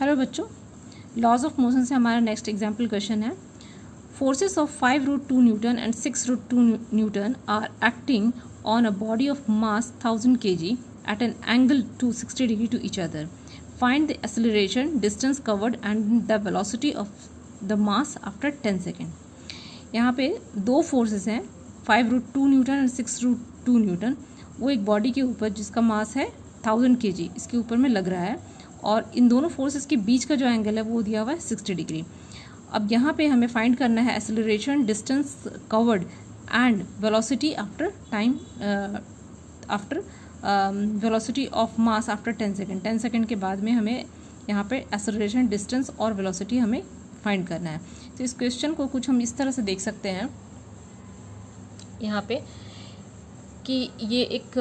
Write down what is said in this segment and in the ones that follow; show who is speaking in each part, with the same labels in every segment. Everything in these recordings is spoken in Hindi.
Speaker 1: हेलो बच्चों, लॉज ऑफ मोशन से हमारा नेक्स्ट एग्जाम्पल क्वेश्चन है। Forces of 5√2 newton and 6√2 newton are acting on a body of mass 1000 kg at an angle to 60 degree to each other. Find the acceleration, distance covered and the velocity of the mass after 10 second. यहाँ पे दो फोर्सेस हैं, 5√2 न्यूटन और 6√2 न्यूटन। वो एक बॉडी के ऊपर जिसका मास है 1000 kg इसके ऊपर में लग रहा है और इन दोनों फोर्सेस के बीच का जो एंगल है वो दिया हुआ है 60 डिग्री। अब यहाँ पे हमें फाइंड करना है acceleration, distance covered and velocity after time after velocity of mass after 10 second. 10 second के बाद में हमें यहाँ पे एक्सेलरेशन, डिस्टेंस और वेलोसिटी हमें फाइंड करना है। तो इस क्वेश्चन को कुछ हम इस तरह से देख सकते हैं यहाँ पे कि ये एक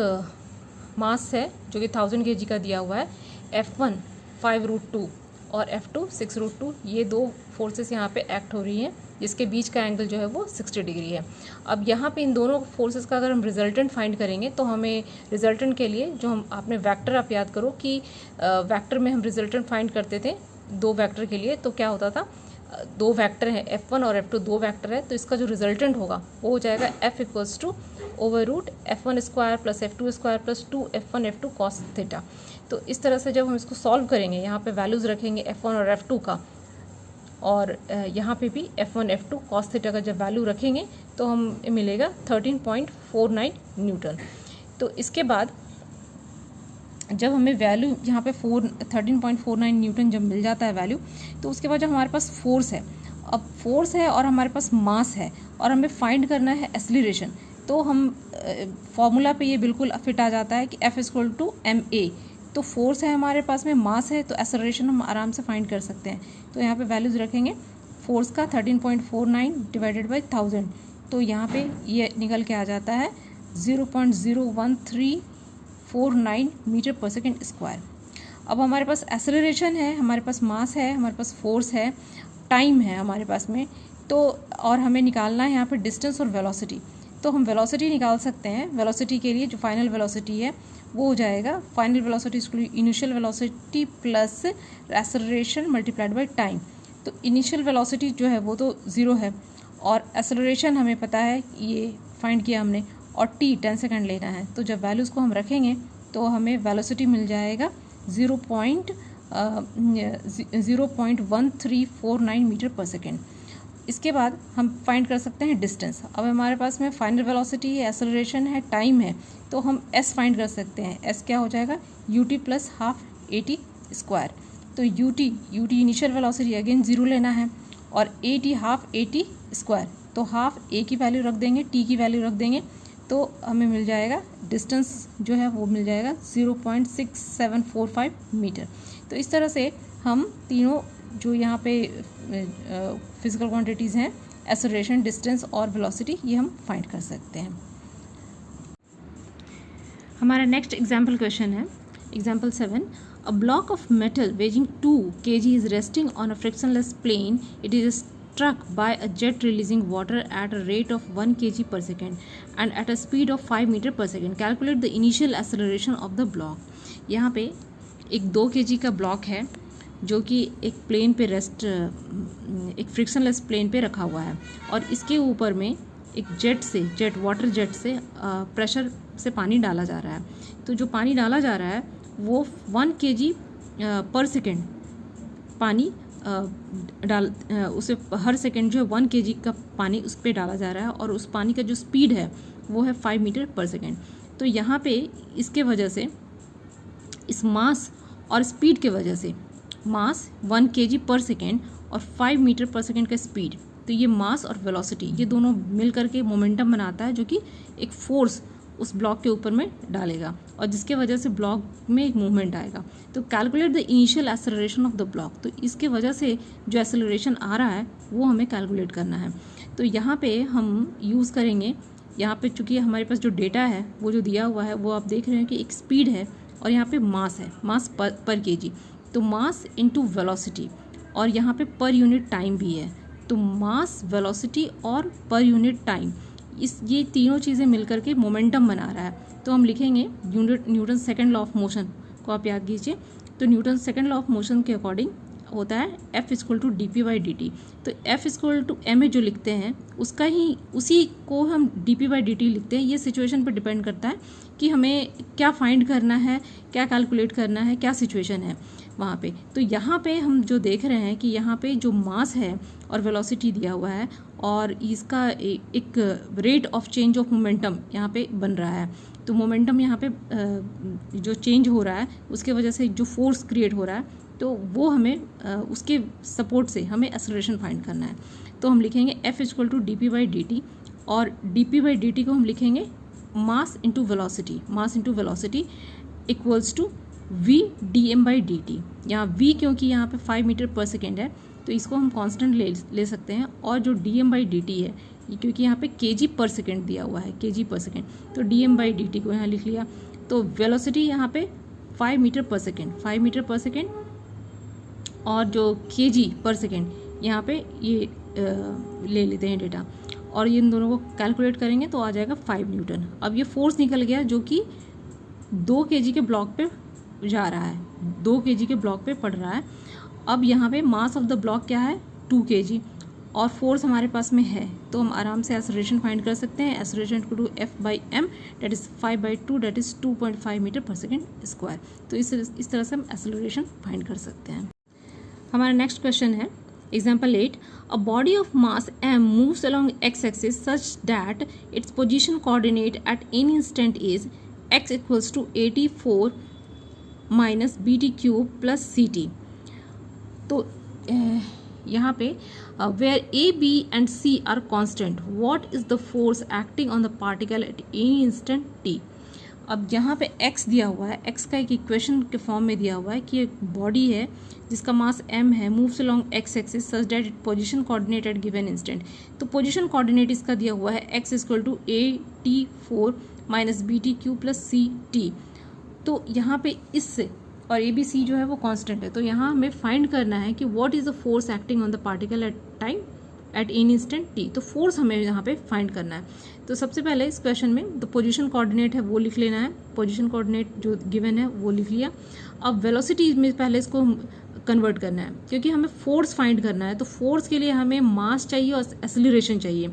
Speaker 1: मास है जो कि 1000 kg का दिया हुआ है। F1 5√2 और F2 6√2, ये दो फोर्सेस यहाँ पे एक्ट हो रही हैं जिसके बीच का एंगल जो है वो 60 डिग्री है। अब यहाँ पे इन दोनों फोर्सेस का अगर हम रिजल्टेंट फाइंड करेंगे तो हमें रिजल्टेंट के लिए जो हम आपने वेक्टर, आप याद करो कि वेक्टर में हम रिजल्टेंट फाइंड करते थे दो वेक्टर के लिए। तो क्या होता था, दो वेक्टर हैं F1 और F2, दो वेक्टर है तो इसका जो रिजल्टेंट होगा वो हो जाएगा F equals to √F1 square plus F2 square plus 2F1 F2 cos theta. तो इस तरह से जब हम इसको सॉल्व करेंगे, यहाँ पे वैल्यूज़ रखेंगे F1 और F2 का और यहाँ पे भी F1 F2 कॉस थीटा का जब वैल्यू रखेंगे तो हम मिलेगा 13.49 न्यूटन। तो इसके बाद जब हमें वैल्यू यहाँ पे 13.49 न्यूटन जब मिल जाता है वैल्यू, तो उसके बाद जब हमारे पास फोर्स है, अब फोर्स है और हमारे पास मास है और हमें फाइंड करना है एक्सीलरेशन, तो हम फॉर्मूला पे ये बिल्कुल फिट आ जाता है कि F = ma। तो फोर्स है हमारे पास में, मास है, तो एक्सेलरेशन हम आराम से फाइंड कर सकते हैं। तो यहाँ पे वैल्यूज़ रखेंगे फोर्स का 13.49 डिवाइडेड बाई 1000, तो यहाँ पे ये निकल के आ जाता है 0.01349 मीटर पर सेकेंड स्क्वायर। अब हमारे पास एक्सेलरेशन है, हमारे पास मास है, हमारे पास फोर्स है, टाइम है हमारे पास में, तो और हमें निकालना है यहाँ पे डिस्टेंस और वेलोसिटी। तो हम वेलोसिटी निकाल सकते हैं। वेलोसिटी के लिए जो फाइनल वेलोसिटी है वो हो जाएगा, final velocity initial velocity plus acceleration multiplied by time. तो इनिशियल वेलोसिटी जो है वो तो 0 है और एक्सेलरेशन हमें पता है, ये फाइंड किया हमने, और t 10 सेकंड लेना है। तो जब वैल्यूज़ को हम रखेंगे तो हमें वेलोसिटी मिल जाएगा 0.1349 मीटर पर सेकेंड। इसके बाद हम फाइंड कर सकते हैं डिस्टेंस। अब हमारे पास में फाइनल वेलोसिटी है, एक्सेलरेशन है, टाइम है, तो हम s फाइंड कर सकते हैं। s क्या हो जाएगा, ut plus half at square. तो ut इनिशियल वेलोसिटी अगेन 0 लेना है और at हाफ at स्क्वायर, तो हाफ a की वैल्यू रख देंगे, t की वैल्यू रख देंगे, तो हमें मिल जाएगा डिस्टेंस जो है वो मिल जाएगा 0.6745 मीटर। तो इस तरह से हम तीनों जो यहाँ पे फिजिकल क्वांटिटीज़ हैं, एक्सेलरेशन, डिस्टेंस और वेलोसिटी, ये हम फाइंड कर सकते हैं। हमारा नेक्स्ट एग्जाम्पल क्वेश्चन है, example 7। A block of metal weighing 2 kg is resting on a frictionless plane. It is struck by a jet releasing water at a rate of 1 kg per second and at a speed of 5 meter per second. Calculate the initial acceleration of the block. यहाँ पे एक 2 kg का ब्लॉक है जो कि एक प्लेन पे एक फ्रिक्शनलेस प्लेन पे रखा हुआ है और इसके ऊपर में एक वाटर जेट से प्रेशर से पानी डाला जा रहा है। तो जो पानी डाला जा रहा है वो 1 kg पर सेकेंड पानी उसे हर सेकेंड जो है 1 kg का पानी उस पर डाला जा रहा है और उस पानी का जो स्पीड है वो है 5 मीटर पर सेकेंड। तो यहाँ पे इसके वजह से, इस मास और स्पीड के वजह से, मास 1 kg पर सेकेंड और 5 मीटर पर सेकेंड का स्पीड, तो ये मास और वेलोसिटी ये दोनों मिल करके मोमेंटम बनाता है जो कि एक फोर्स उस ब्लॉक के ऊपर में डालेगा और जिसके वजह से ब्लॉक में एक मूवमेंट आएगा। तो calculate the initial acceleration of the block. तो इसके वजह से जो एक्सेलरेशन आ रहा है वो हमें कैलकुलेट करना है। तो यहाँ पे हम यूज़ करेंगे, यहाँ पे चूँकि हमारे पास जो डेटा है वो जो दिया हुआ है वो आप देख रहे हैं कि एक स्पीड है और यहाँ पे मास है, मास पर kg, तो मास इंटू वेलोसिटी, और यहाँ पे पर यूनिट टाइम भी है। तो मास, वेलोसिटी और पर यूनिट टाइम, ये तीनों चीज़ें मिलकर के मोमेंटम बना रहा है। तो हम लिखेंगे Newton second law of motion को आप याद कीजिए, तो Newton second law of motion के अकॉर्डिंग होता है F equal to D P by D T. तो F equal to M A जो लिखते हैं उसका ही उसी को हम D P by D T लिखते हैं। ये सिचुएशन पर डिपेंड करता है कि हमें क्या फाइंड करना है, क्या कैलकुलेट करना है, क्या सिचुएशन है वहाँ पे। तो यहाँ पे हम जो देख रहे हैं कि यहाँ पे जो मास है और वेलोसिटी दिया हुआ है और इसका एक rate of change of momentum यहाँ पे बन रहा है। तो मोमेंटम यहाँ पे जो चेंज हो रहा है उसके वजह से जो फोर्स क्रिएट हो रहा है तो वो हमें उसके सपोर्ट से हमें एक्सेलरेशन फाइंड करना है। तो हम लिखेंगे F equal to D P by D T और D P by D T को हम लिखेंगे mass into velocity equals to v D M by D T. यहाँ v क्योंकि यहाँ पे 5 मीटर पर सेकेंड है तो इसको हम कांस्टेंट ले सकते हैं, और जो D M by D T है क्योंकि यहाँ पे kg पर सेकेंड दिया हुआ है, kg पर सेकेंड, तो D M by D T को यहाँ लिख लिया। तो वेलोसिटी यहाँ पे 5 मीटर पर सेकेंड और जो kg पर सेकेंड यहाँ पे ये ले लेते हैं डेटा, और इन दोनों को कैलकुलेट करेंगे तो आ जाएगा 5 न्यूटन। अब ये फोर्स निकल गया जो कि 2 kg के ब्लॉक पे जा रहा है, 2 kg के ब्लॉक पे पड़ रहा है। अब यहाँ पे मास ऑफ द ब्लॉक क्या है 2 kg और फोर्स हमारे पास में है, तो हम आराम से एक्सेलरेशन फाइंड कर सकते हैं। Acceleration equal to F by M that is 5/2 that is 2.5 metre पर सेकेंड स्क्वायर। तो इस तरह से हम एक्सेलरेशन फाइंड कर सकते हैं। हमारा नेक्स्ट क्वेश्चन है example 8। A body of mass m moves along x axis such that its position coordinate at any instant is x equals to 84 minus bt cube plus ct। तो यहाँ पे where a, b and c are constant, what is the force acting on the particle at any instant t। अब यहाँ पे x दिया हुआ है, x का एक इक्वेशन के फॉर्म में दिया हुआ है कि एक बॉडी है जिसका मास m है, moves along x axis such that it position coordinate at given instant. तो पोजीशन कोऑर्डिनेट इसका दिया हुआ है x equal to a/t4 minus bt³ plus ct। तो यहाँ पे इससे और ए बी सी जो है वो कांस्टेंट है, तो यहाँ हमें फाइंड करना है कि what is the force acting on the particle at time at any instant T. तो फोर्स हमें यहाँ पे फाइंड करना है। तो सबसे पहले इस क्वेश्चन में द पोजीशन कोऑर्डिनेट है वो लिख लेना है, पोजीशन कोऑर्डिनेट जो गिवन है वो लिख लिया। अब वेलोसिटी में पहले इसको कन्वर्ट करना है क्योंकि हमें फोर्स फाइंड करना है, तो फोर्स के लिए हमें मास चाहिए और एक्सेलरेशन चाहिए।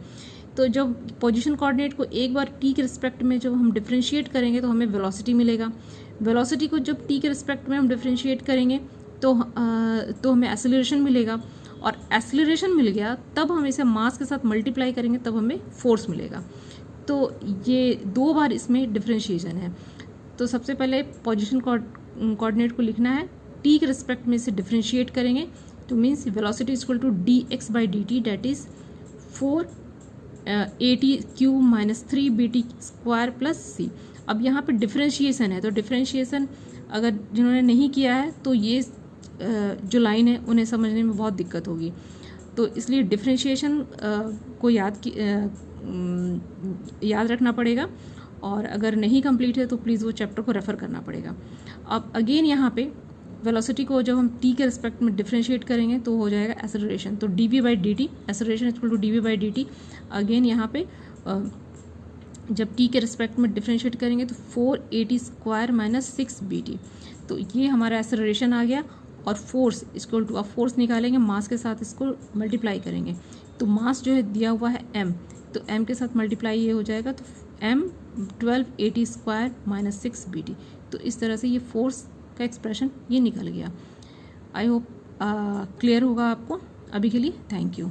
Speaker 1: तो जब पोजीशन कोऑर्डिनेट को एक बार टी के रिस्पेक्ट में जब हम डिफ्रेंशिएट करेंगे तो हमें वेलोसिटी मिलेगा। वेलोसिटी को जब टी के रिस्पेक्ट में हम डिफ्रेंशिएट करेंगे तो हमें एक्सेलरेशन मिलेगा, और एक्सेलरेशन मिल गया तब हम इसे मास के साथ मल्टीप्लाई करेंगे तब हमें फोर्स मिलेगा। तो ये 2 बार इसमें डिफ्रेंशिएशन है। तो सबसे पहले पोजीशन कोऑर्डिनेट को लिखना है, टी के रिस्पेक्ट में इसे डिफ्रेंशिएट करेंगे तो means velocity equal to dx by dt that is 4at³ minus 3bt² plus c। अब यहाँ पे डिफ्रेंशिएशन है, तो डिफ्रेंशिएशन अगर जिन्होंने नहीं किया है तो ये जो लाइन है उन्हें समझने में बहुत दिक्कत होगी। तो इसलिए डिफ्रेंशिएशन को याद रखना पड़ेगा, और अगर नहीं कंप्लीट है तो प्लीज़ वो चैप्टर को रेफ़र करना पड़ेगा। अब अगेन यहाँ पे वेलोसिटी को जब हम टी के रिस्पेक्ट में डिफ्रेंशिएट करेंगे तो हो जाएगा एक्सेलरेशन। तो D V by D T, acceleration equal to D V by D T. Again यहाँ पे जब टी के रिस्पेक्ट में डिफ्रेंशिएट करेंगे तो 4at² माइनस 6bt। तो ये हमारा एक्सेलरेशन आ गया, और फोर्स इक्वल टू, अब फोर्स निकालेंगे मास के साथ इसको मल्टीप्लाई करेंगे। तो मास जो है दिया हुआ है m, तो m के साथ मल्टीप्लाई ये हो जाएगा तो m 12at² माइनस 6bt। तो इस तरह से ये फोर्स का एक्सप्रेशन ये निकल गया। आई होप क्लियर होगा आपको। अभी के लिए थैंक यू।